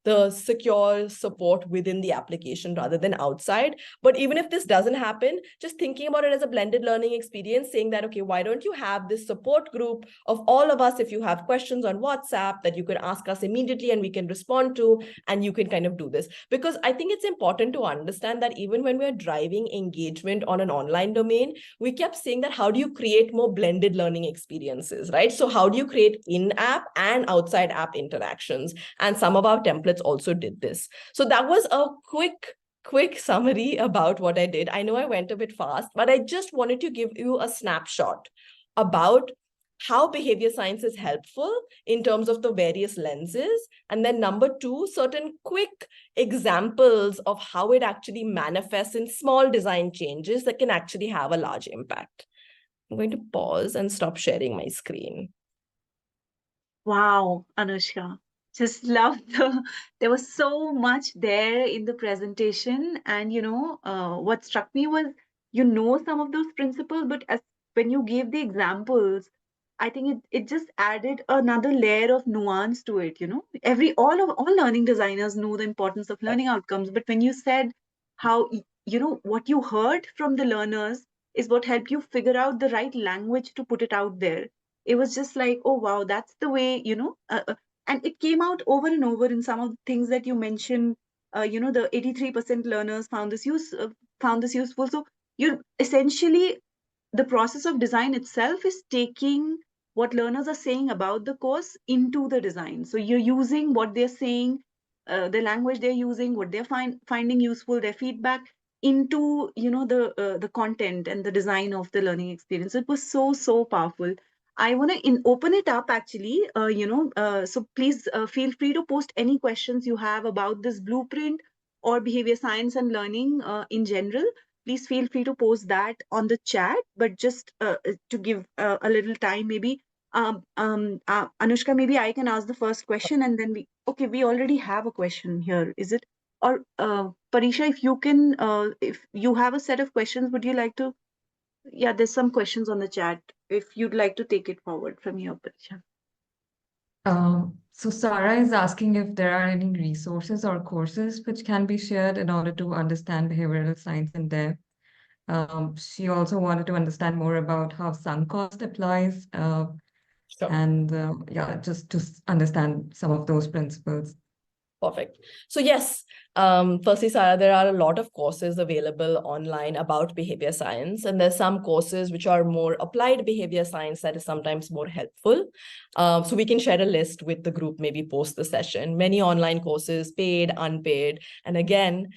the secure support within the application rather than outside. But even if this doesn't happen, just thinking about it as a blended learning experience, saying that, okay, why don't you have this support group of all of us if you have questions on WhatsApp that you can ask us immediately and we can respond to, and you can kind of do this. Because I think it's important to understand that even when we're driving engagement on an online domain, we kept saying that how do you create more blended learning experiences, right? So how do you create in-app and outside app interactions? And some of our templates also did this. So that was a quick summary about what I did. I know I went a bit fast, but I just wanted to give you a snapshot about how behavior science is helpful in terms of the various lenses. And then number two, certain quick examples of how it actually manifests in small design changes that can actually have a large impact. I'm going to pause and stop sharing my screen. Wow, Anushka. Just love there was so much there in the presentation. And what struck me was, some of those principles, but when you gave the examples, I think it just added another layer of nuance to it. All learning designers know the importance of learning outcomes, but when you said how, what you heard from the learners is what helped you figure out the right language to put it out there. It was just like, oh wow, that's the way, and it came out over and over in some of the things that you mentioned. The 83% learners found this useful. So you essentially, the process of design itself is taking what learners are saying about the course into the design. So you're using what they're saying, the language they're using, what they're finding useful, their feedback, into the content and the design of the learning experience. It was so powerful. I want to open it up actually. So please feel free to post any questions you have about this blueprint or behavior science and learning in general. Please feel free to post that on the chat. But just to give a little time, maybe Anushka, maybe I can ask the first question and then we already have a question here, is it? Or Parisha, if you have a set of questions, would you like to? Yeah, there's some questions on the chat. If you'd like to take it forward from here, Parisha. So Sarah is asking if there are any resources or courses which can be shared in order to understand behavioral science in depth. She also wanted to understand more about how sunk cost applies, Sure. and yeah, just to understand some of those principles. Perfect. So yes, firstly, Sarah, there are a lot of courses available online about behavior science, and there's some courses which are more applied behavior science that is sometimes more helpful. So we can share a list with the group, maybe post the session. Many online courses, paid, unpaid, and again,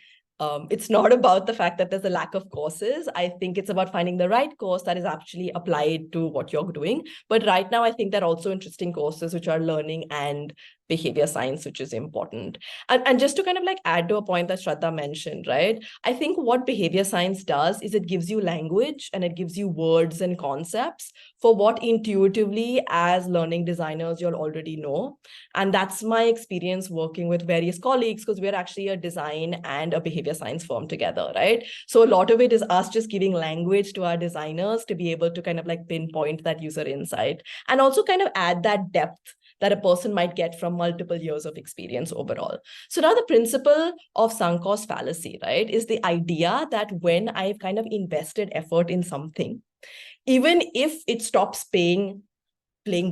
it's not about the fact that there's a lack of courses. I think it's about finding the right course that is actually applied to what you're doing. But right now, I think there are also interesting courses which are learning and behavior science, which is important. And just to kind of like add to a point that Shraddha mentioned, right? I think what behavior science does is it gives you language and it gives you words and concepts for what intuitively as learning designers you'll already know. And that's my experience working with various colleagues, because we're actually a design and a behavior science firm together, right? So a lot of it is us just giving language to our designers to be able to kind of like pinpoint that user insight and also kind of add that depth that a person might get from multiple years of experience overall. So now the principle of sunk cost fallacy, right, is the idea that when I've kind of invested effort in something, even if it stops playing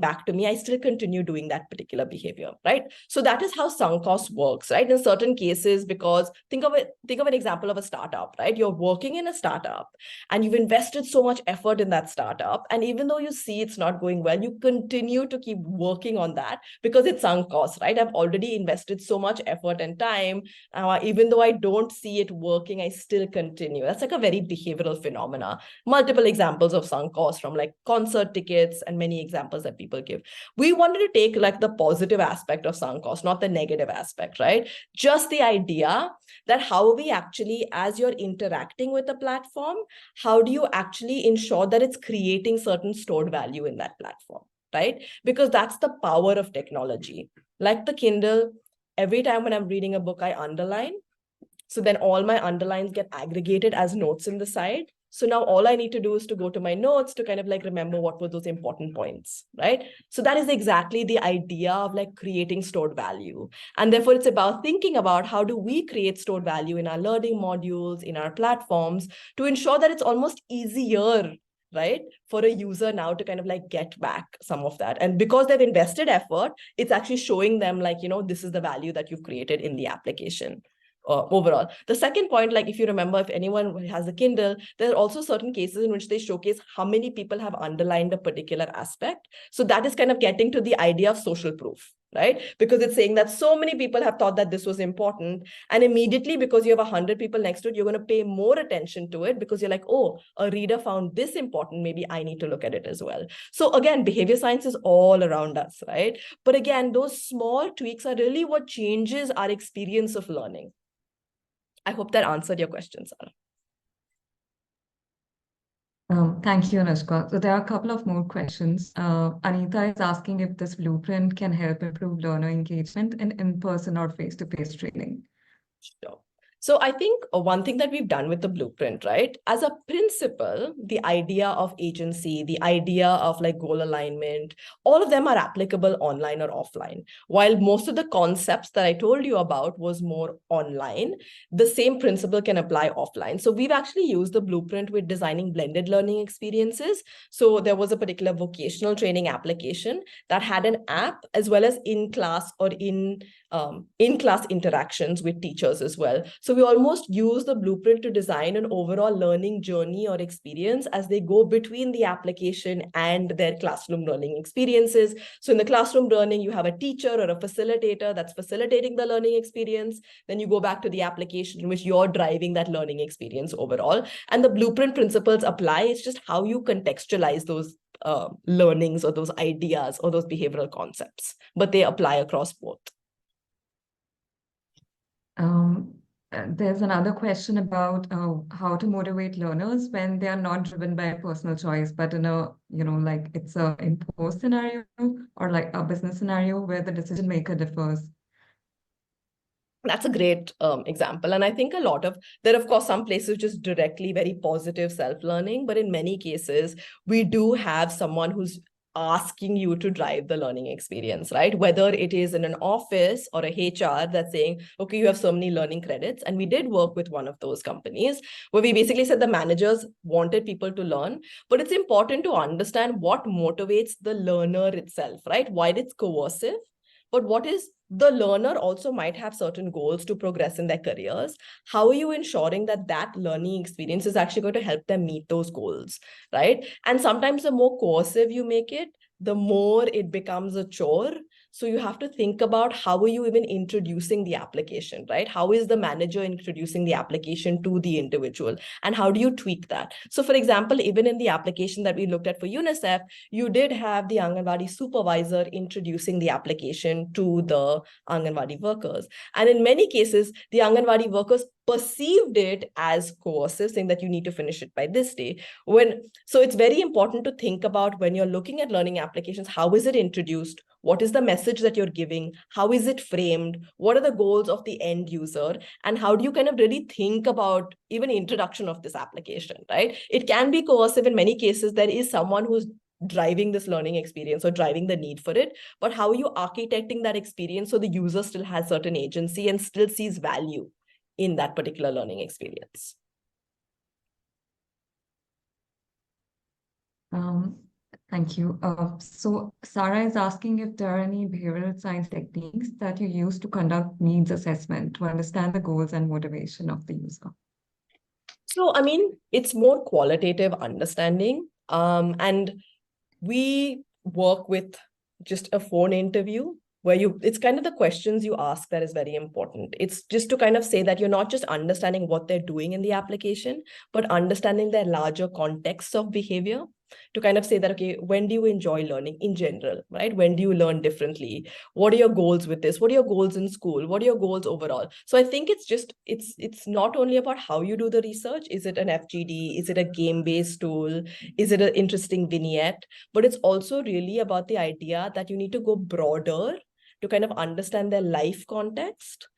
back to me, I still continue doing that particular behavior, right? So that is how sunk cost works, right? In certain cases, because think of an example of a startup, right? You're working in a startup and you've invested so much effort in that startup. And even though you see it's not going well, you continue to keep working on that because it's sunk cost, right? I've already invested so much effort and time. Even though I don't see it working, I still continue. That's like a very behavioral phenomena. Multiple examples of sunk cost from like concert tickets and many examples that people give. We wanted to take like the positive aspect of sunk cost, not the negative aspect, right? Just the idea that how we actually, as you're interacting with the platform, how do you actually ensure that it's creating certain stored value in that platform, right? Because that's the power of technology. Like the Kindle, every time when I'm reading a book, I underline. So then all my underlines get aggregated as notes in the side. So now all I need to do is to go to my notes to kind of like remember what were those important points, right? So that is exactly the idea of like creating stored value. And therefore it's about thinking about how do we create stored value in our learning modules, in our platforms, to ensure that it's almost easier, right, for a user now to kind of like get back some of that. And because they've invested effort, it's actually showing them like, this is the value that you've created in the application. Overall. The second point, like if you remember, if anyone has a Kindle, there are also certain cases in which they showcase how many people have underlined a particular aspect. So that is kind of getting to the idea of social proof, right? Because it's saying that so many people have thought that this was important. And immediately, because you have 100 people next to it, you're going to pay more attention to it because you're like, oh, a reader found this important. Maybe I need to look at it as well. So again, behavior science is all around us, right? But again, those small tweaks are really what changes our experience of learning. I hope that answered your question, Sarah. Thank you, Anushka. So there are a couple of more questions. Anita is asking if this blueprint can help improve learner engagement in-person or face-to-face training. Sure. So I think one thing that we've done with the blueprint, right? As a principle, the idea of agency, the idea of like goal alignment, all of them are applicable online or offline. While most of the concepts that I told you about was more online, the same principle can apply offline. So we've actually used the blueprint with designing blended learning experiences. So there was a particular vocational training application that had an app as well as in-class or in-class interactions with teachers as well. So we almost use the blueprint to design an overall learning journey or experience as they go between the application and their classroom learning experiences. So in the classroom learning, you have a teacher or a facilitator that's facilitating the learning experience. Then you go back to the application in which you're driving that learning experience overall. And the blueprint principles apply. It's just how you contextualize those learnings or those ideas or those behavioral concepts, but they apply across both. There's another question about how to motivate learners when they are not driven by personal choice, but in a, like it's a imposed scenario or like a business scenario where the decision maker differs. That's a great example. And I think there are, of course, some places just directly very positive self-learning, but in many cases, we do have someone who's asking you to drive the learning experience, right? Whether it is in an office or a HR that's saying, okay, you have so many learning credits. And we did work with one of those companies where we basically said the managers wanted people to learn, but it's important to understand what motivates the learner itself, right? Why it's coercive, but what is the learner also might have certain goals to progress in their careers. How are you ensuring that that learning experience is actually going to help them meet those goals, right? And sometimes the more coercive you make it, the more it becomes a chore. So you have to think about how are you even introducing the application, right? How is the manager introducing the application to the individual? And how do you tweak that? So for example, even in the application that we looked at for UNICEF, you did have the Anganwadi supervisor introducing the application to the Anganwadi workers. And in many cases, the Anganwadi workers perceived it as coercive, saying that you need to finish it by this day. So it's very important to think about when you're looking at learning applications, how is it introduced? What is the message that you're giving? How is it framed? What are the goals of the end user? And how do you kind of really think about even introduction of this application, right? It can be coercive in many cases. There is someone who's driving this learning experience or driving the need for it, but how are you architecting that experience so the user still has certain agency and still sees value in that particular learning experience? Thank you. So Sarah is asking if there are any behavioral science techniques that you use to conduct needs assessment to understand the goals and motivation of the user. So, I mean, it's more qualitative understanding. And we work with just a phone interview where it's kind of the questions you ask that is very important. It's just to kind of say that you're not just understanding what they're doing in the application, but understanding their larger context of behavior, to kind of say that, okay, when do you enjoy learning in general, right? When do you learn differently? What are your goals with this? What are your goals in school? What are your goals overall? So I think it's not only about how you do the research. Is it an FGD? Is it a game-based tool? Is it an interesting vignette? But it's also really about the idea that you need to go broader to kind of understand their life context.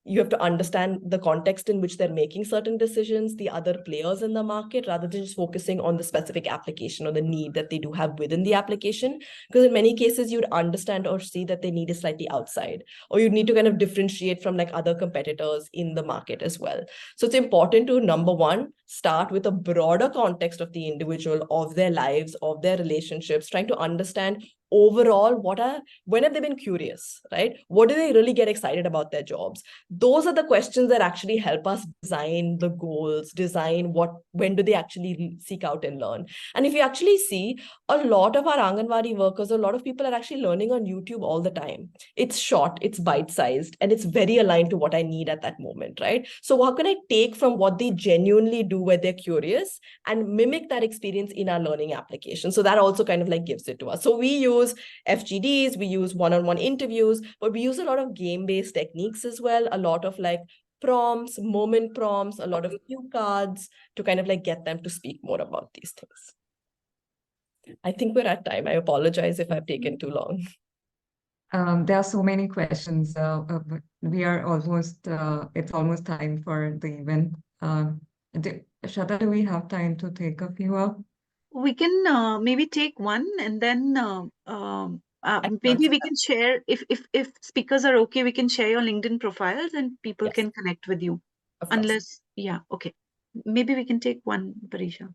You have to understand the context in which they're making certain decisions, the other players in the market, rather than just focusing on the specific application or the need that they do have within the application. Because in many cases, you'd understand or see that they need is slightly outside, or you need to kind of differentiate from like other competitors in the market as well. So it's important to, number one, start with a broader context of the individual, of their lives, of their relationships, trying to understand overall when have they been curious, right? What do they really get excited about their jobs? Those are the questions that actually help us design the goals, design when do they actually seek out and learn. And if you actually see, a lot of our Anganwadi workers, a lot of people are actually learning on YouTube all the time. It's short, it's bite-sized, and it's very aligned to what I need at that moment, right? So how can I take from what they genuinely do where they're curious and mimic that experience in our learning application? So that also kind of like gives it to us. So we use FGDs, we use one-on-one interviews, but we use a lot of game-based techniques as well, a lot of like prompts, moment prompts, a lot of cue cards to kind of like get them to speak more about these things. I think we're at time. I apologize if I've taken too long. There are so many questions. We are almost, it's almost time for the event. Shraddha, do we have time to take a few up? We can maybe take one, and then maybe we can share, if speakers are okay, we can share your LinkedIn profiles and people Yes, can connect with you. of course. Unless, yeah, okay. Maybe we can take one, Parisha.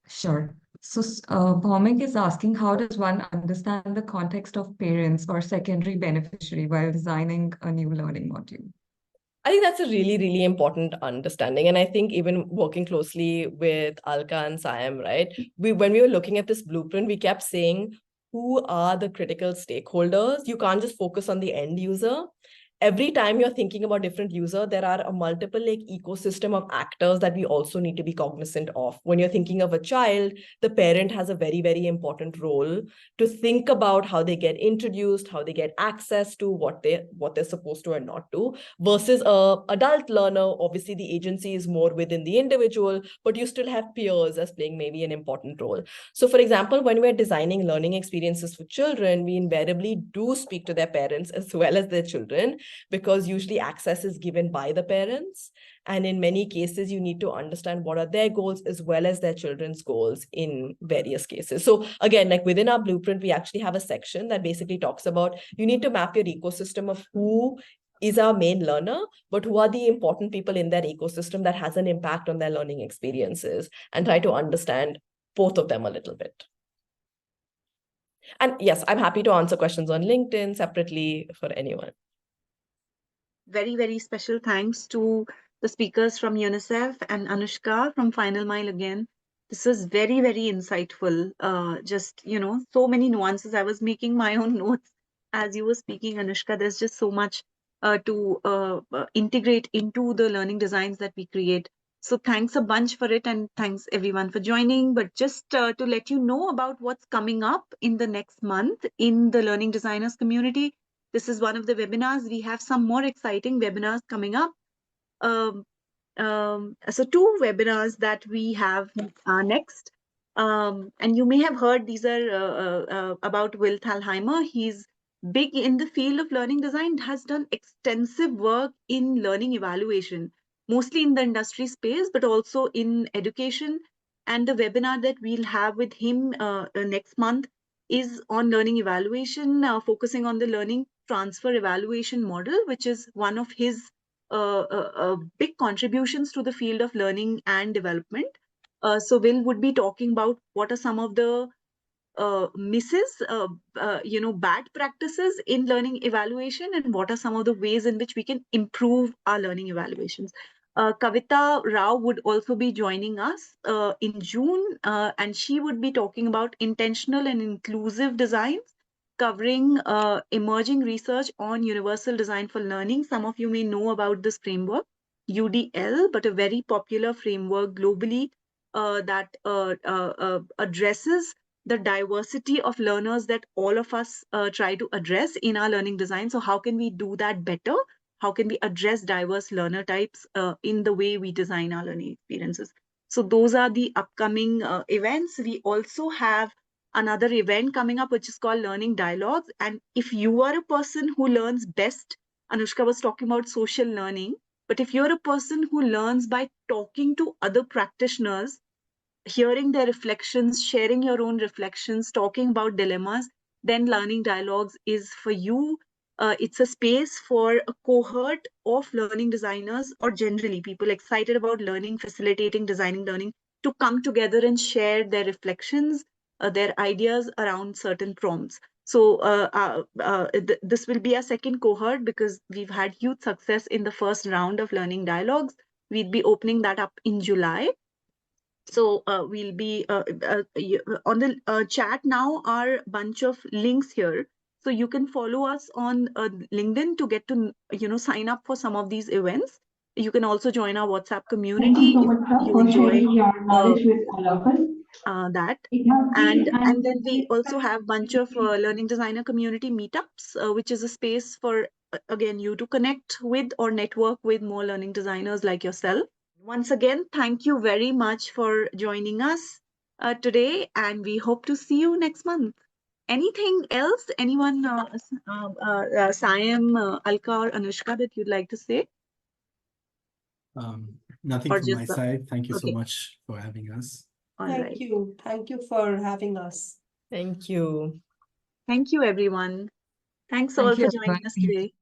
Sure. So, Bhaumik is asking, how does one understand the context of parents or secondary beneficiary while designing a new learning module? I think that's a really, really important understanding. And I think even working closely with Alka and Siam, right? When we were looking at this blueprint, we kept saying, who are the critical stakeholders? You can't just focus on the end user. every time you're thinking about different user, there are a multiple like ecosystem of actors that we also need to be cognizant of. When you're thinking of a child, the parent has a very, very important role to think about how they get introduced, how they get access to what they're supposed to and not to, versus a adult learner. Obviously, the agency is more within the individual, but you still have peers as playing maybe an important role. So, for example, when we're designing learning experiences for children, we invariably do speak to their parents as well as their children, because usually access is given by the parents. And in many cases, you need to understand what are their goals as well as their children's goals in various cases. So again, like within our blueprint, we actually have a section that basically talks about, you need to map your ecosystem of who is our main learner, but who are the important people in that ecosystem that has an impact on their learning experiences, and try to understand both of them a little bit. And yes, I'm happy to answer questions on LinkedIn separately for anyone. Very, very special thanks to the speakers from UNICEF and Anushka from Final Mile again. This was very, very insightful. Just, so many nuances. I was making my own notes as you were speaking, Anushka. There's just so much to integrate into the learning designs that we create. So thanks a bunch for it, and thanks everyone for joining. But just to let you know about what's coming up in the next month in the learning designers community. This is one of the webinars. We have some more exciting webinars coming up. Um, so 2 webinars that we have next. And you may have heard these are about Will Thalheimer. He's big in the field of learning design, has done extensive work in learning evaluation, mostly in the industry space, but also in education. And the webinar that we'll have with him next month is on learning evaluation, focusing on the learning transfer evaluation model, which is one of his big contributions to the field of learning and development. So Will would be talking about what are some of the misses, bad practices in learning evaluation, and what are some of the ways in which we can improve our learning evaluations. Kavita Rao would also be joining us in June, and she would be talking about intentional and inclusive designs, covering emerging research on universal design for learning. Some of you may know about this framework, UDL, but a very popular framework globally that addresses the diversity of learners that all of us try to address in our learning design. So how can we do that better? How can we address diverse learner types in the way we design our learning experiences? So those are the upcoming events. We also have another event coming up, which is called Learning Dialogues. And if you are a person who learns best, Anushka was talking about social learning, but if you're a person who learns by talking to other practitioners, hearing their reflections, sharing your own reflections, talking about dilemmas, then Learning Dialogues is for you. It's a space for a cohort of learning designers, or generally people excited about learning, facilitating, designing learning, to come together and share their reflections, their ideas around certain prompts. So this will be a second cohort because we've had huge success in the first round of Learning Dialogues. We'll be opening that up in July. So we'll be on the chat now are a bunch of links here. So you can follow us on LinkedIn to get to, sign up for some of these events. You can also join our WhatsApp Thank you community so if much, sir, you for enjoy sharing your knowledge with all of us. that. It has been And an then we also inspiring have bunch of learning designer community meetups, which is a space for, again, you to connect with or network with more learning designers like yourself. Once again, thank you very much for joining us today, and we hope to see you next month. Anything else? Anyone, Sayam, Alka, or Anushka, that you'd like to say? Nothing Or from just, my side. Thank you so okay, much for having us. all Thank right. you. Thank you for having us. Thank you. Thank you, everyone. Thanks all Thank you, for joining us everyone. today.